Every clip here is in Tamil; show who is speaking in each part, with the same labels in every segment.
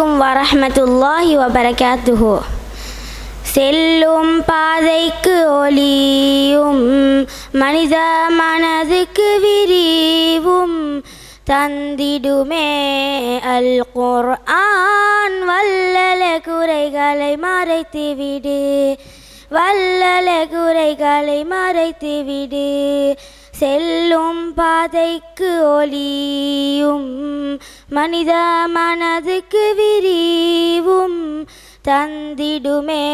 Speaker 1: அலைக்கும் வரஹ்மத்துல்லாஹி வபரகாத்துஹு. செல்லும் பாதைக்கு ஒளியும் மனித மனதுக்கு விரிவும் தந்திடுமே அல் குர்ஆன். வல்லல குறைகளை மறைத்துவிடு, வல்லல குறைகளை மறைத்துவிடு. செல்லும் பாதைக்கு ஒளியும் மனித மனதுக்கு விரிவும் தந்திடுமே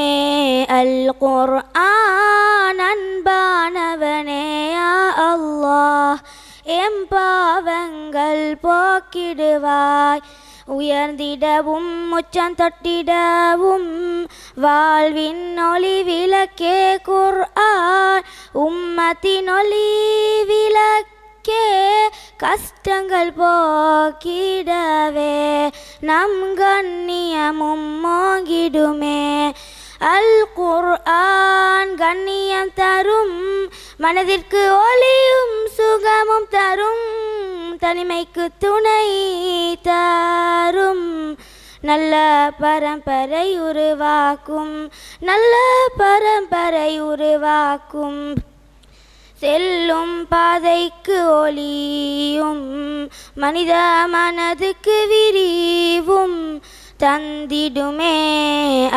Speaker 1: அல் குர்ஆன். அன்பானவனே யா அல்லாஹ், எம் பாவங்கள் போக்கிடுவாய். உயர்ந்திடவும் உச்சம் தொட்டிடவும் வாழ்வின் ஒளி விளக்கே குர்ஆன். உம்மத்தின் ஒளி விளக்கே கஷ்டங்கள் போக்கிடவே நம் கண்ணியமும் மோங்கிடுமே. அல் குர்ஆன் கண்ணியம் தரும், மனதிற்கு ஒளியும் சுகமும் தரும், தனிமைக்கு துணை தரும், நல்ல பரம்பரை உருவாக்கும், நல்ல பரம்பரை உருவாக்கும். செல்லும் பாதைக்கு ஒளியும் மனித மனதுக்கு விரிவும் தந்திடுமே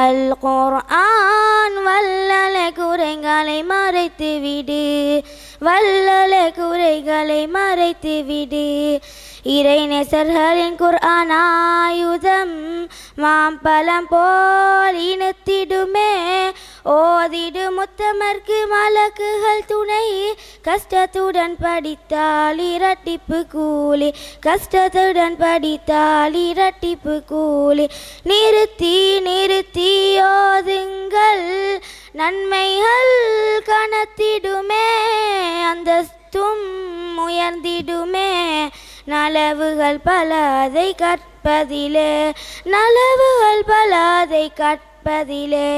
Speaker 1: அல் குர்ஆன். வல்லல குறைகளை மறைத்துவிடு, வல்லல குறைகளை மறைத்துவிடு. இறைநேசர்களின் குர்ஆன் ஆயுதம் மாம்பழம் போல் இனத்திடுமே. ஓதிடு முத்தமர்க்கு மலக்குகள் துணை, கஷ்டத்துடன் படித்தால் இரட்டிப்பு கூலி, கஷ்டத்துடன் படித்தால் இரட்டிப்பு கூலி. நிறுத்தி நிறுத்தி ஓதுங்கள், நன்மைகள் கனத்திடுமே, அந்தஸ்தும் உயர்ந்திடுமே. நலவுகள் பல அதை கற்பதிலே, நலவுகள் பல அதை கற்பதிலே.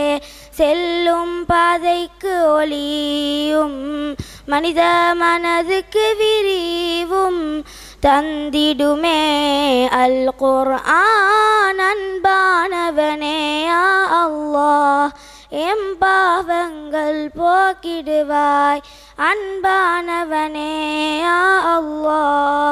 Speaker 1: செல்லும் பாதைக்கு ஒளியும் மனித மனதுக்கு விரிவும் தந்திடுமே அல் குர்ஆன். அன்பானவனே யா அல்லாஹ், எம் பாவங்கள் போக்கிடுவாய். அன்பானவனே யா அல்லாஹ்.